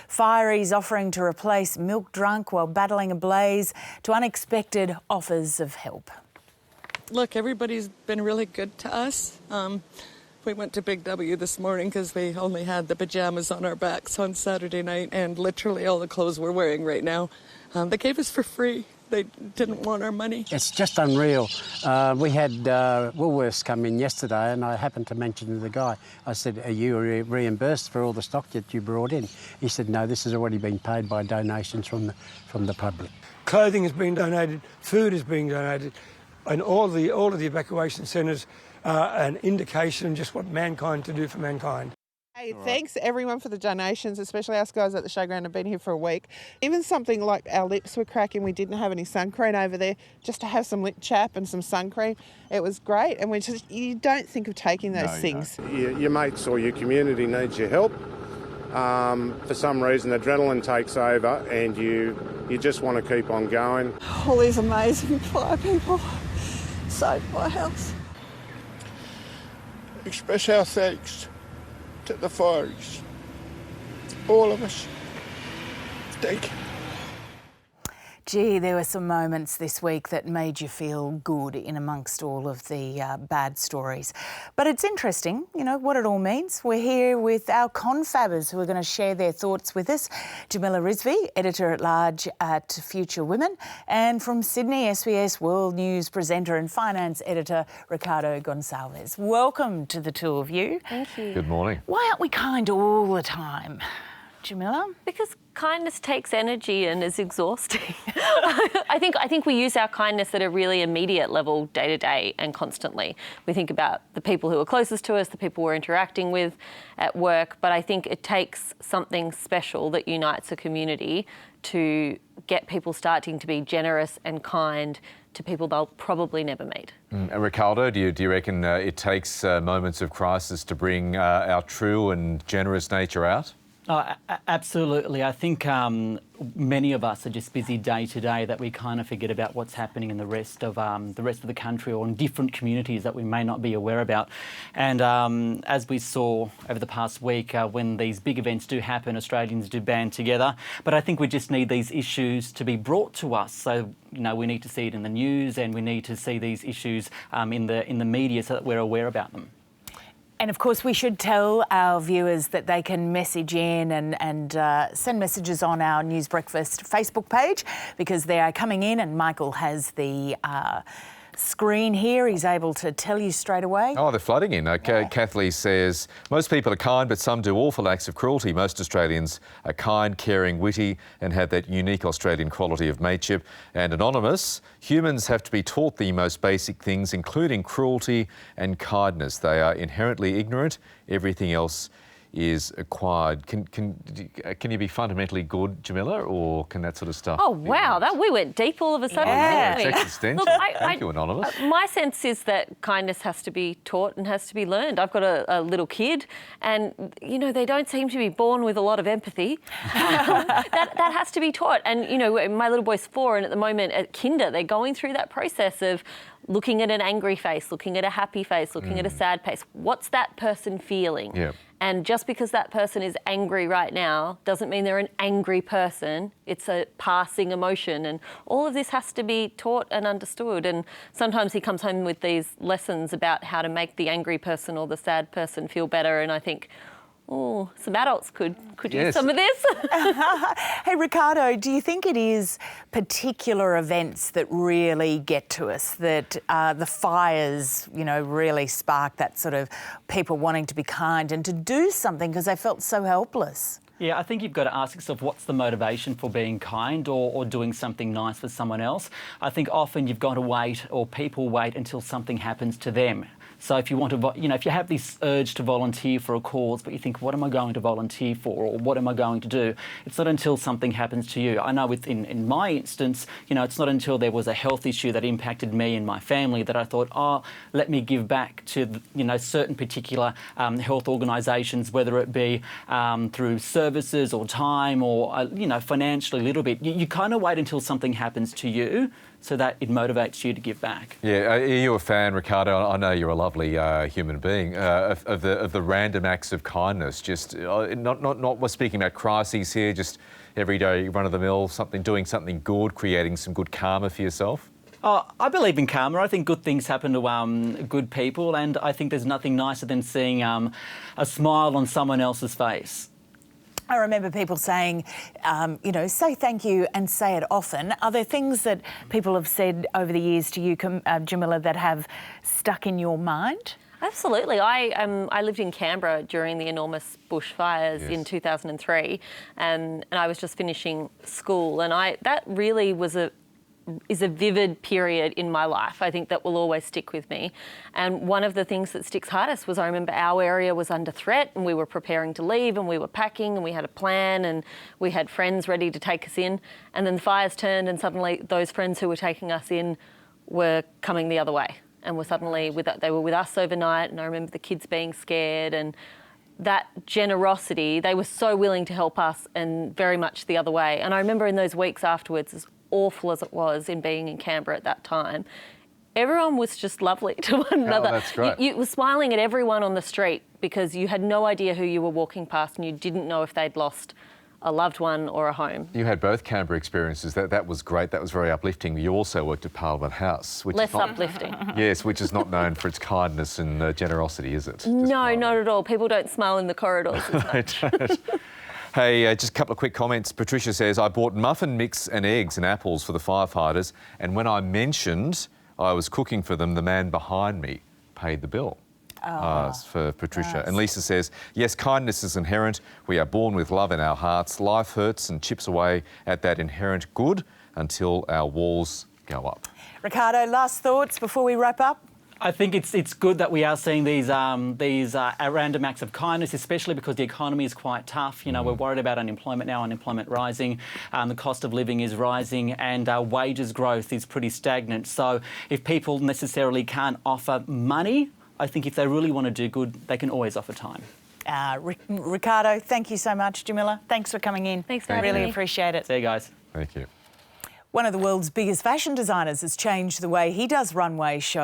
Fireys offering to replace milk drunk while battling a blaze to unexpected offers of help. Look, everybody's been really good to us. We went to Big W this morning because we only had the pajamas on our backs on Saturday night and literally all the clothes we're wearing right now. They gave us for free. They didn't want our money. It's just unreal. We had Woolworths come in yesterday and I happened to mention to the guy, I said, are you reimbursed for all the stock that you brought in? He said, no, this has already been paid by donations from the public. Clothing is being donated, food is being donated, and all of the evacuation centres are an indication of just what mankind to do for mankind. Hey, thanks everyone for the donations, especially us guys at the showground have been here for a week. Even something like our lips were cracking, we didn't have any sun cream over there, just to have some lip chap and some sun cream, it was great. And you don't think of taking those things. Your mates or your community needs your help. For some reason, adrenaline takes over and you just want to keep on going. All these amazing fire people saved my house. Express our thanks to the fireys, all of us. Thank you. Gee, there were some moments this week that made you feel good in amongst all of the bad stories. But it's interesting, you know, what it all means. We're here with our Confabbers who are going to share their thoughts with us. Jamila Rizvi, Editor-at-Large at Future Women, and from Sydney, SBS World News presenter and finance editor, Ricardo Gonçalves. Welcome to the two of you. Thank you. Good morning. Why aren't we kind all the time? Jamila? Because kindness takes energy and is exhausting. I think we use our kindness at a really immediate level day to day and constantly. We think about the people who are closest to us, the people we're interacting with at work, but I think it takes something special that unites a community to get people starting to be generous and kind to people they'll probably never meet. Ricardo, do you reckon it takes moments of crisis to bring our true and generous nature out? Oh, absolutely. I think many of us are just busy day to day that we kind of forget about what's happening in the rest of the country or in different communities that we may not be aware about. And as we saw over the past week, when these big events do happen, Australians do band together. But I think we just need these issues to be brought to us. So, you know, we need to see it in the news and we need to see these issues in the media so that we're aware about them. And of course, we should tell our viewers that they can message in and send messages on our News Breakfast Facebook page because they are coming in and Michael has the screen here. He's able to tell you straight away. Oh, they're flooding in. Kathleen says, most people are kind, but some do awful acts of cruelty. Most Australians are kind, caring, witty and have that unique Australian quality of mateship. And Anonymous, humans have to be taught the most basic things, including cruelty and kindness. They are inherently ignorant. Everything else is acquired. Can you be fundamentally good, Jamila, or can that sort of stuff? Oh wow, we went deep all of a sudden. Yeah. Didn't we? It's existential. Thank you, Anonymous. My sense is that kindness has to be taught and has to be learned. I've got a little kid, and you know they don't seem to be born with a lot of empathy. that has to be taught. And you know, my little boy's 4, and at the moment at kinder, they're going through that process of looking at an angry face, looking at a happy face, looking at a sad face. What's that person feeling? Yeah. And just because that person is angry right now doesn't mean they're an angry person. It's a passing emotion. And all of this has to be taught and understood. And sometimes he comes home with these lessons about how to make the angry person or the sad person feel better. And I think, oh, some adults could use some of this. Hey, Ricardo, do you think it is particular events that really get to us, that the fires, you know, really spark that sort of people wanting to be kind and to do something because they felt so helpless? Yeah, I think you've got to ask yourself what's the motivation for being kind or doing something nice for someone else. I think often you've got to wait, or people wait until something happens to them. So if you want to, you know, if you have this urge to volunteer for a cause, but you think, what am I going to volunteer for, or what am I going to do? It's not until something happens to you. I know in my instance, you know, it's not until there was a health issue that impacted me and my family that I thought, oh, let me give back to, you know, certain particular health organisations, whether it be through services or time or, you know, financially a little bit. You kind of wait until something happens to you so that it motivates you to give back. Yeah, are you a fan, Ricardo? I know you're a lovely human being of the random acts of kindness. Just not we're speaking about crises here. Just every day, run of the mill, doing something good, creating some good karma for yourself. I believe in karma. I think good things happen to good people, and I think there's nothing nicer than seeing a smile on someone else's face. I remember people saying, say thank you and say it often. Are there things that people have said over the years to you, Jamila, that have stuck in your mind? Absolutely. I lived in Canberra during the enormous bushfires in 2003, and I was just finishing school, and that really is a vivid period in my life. I think that will always stick with me. And one of the things that sticks hardest was I remember our area was under threat and we were preparing to leave and we were packing and we had a plan and we had friends ready to take us in. And then the fires turned and suddenly those friends who were taking us in were coming the other way and were suddenly they were with us overnight. And I remember the kids being scared, and that generosity, they were so willing to help us and very much the other way. And I remember in those weeks afterwards, as awful as it was in being in Canberra at that time, everyone was just lovely to one another. Oh, that's great. You were smiling at everyone on the street because you had no idea who you were walking past and you didn't know if they'd lost a loved one or a home. You had both Canberra experiences. That was great. That was very uplifting. You also worked at Parliament House, which Less uplifting. Yes, which is not known for its kindness and generosity, is it? No, not at all. People don't smile in the corridors as much. Hey, just a couple of quick comments. Patricia says, I bought muffin mix and eggs and apples for the firefighters, and when I mentioned I was cooking for them, the man behind me paid the bill. For Patricia. Nice. And Lisa says, yes, kindness is inherent. We are born with love in our hearts. Life hurts and chips away at that inherent good until our walls go up. Ricardo, last thoughts before we wrap up? I think it's good that we are seeing these random acts of kindness, especially because the economy is quite tough. You know, we're worried about unemployment now, unemployment rising, the cost of living is rising, and wages growth is pretty stagnant. So if people necessarily can't offer money, I think if they really want to do good, they can always offer time. Ricardo, thank you so much. Jamila, thanks for coming in. Thanks for having me. Really appreciate it. See you guys. Thank you. One of the world's biggest fashion designers has changed the way he does runway shows.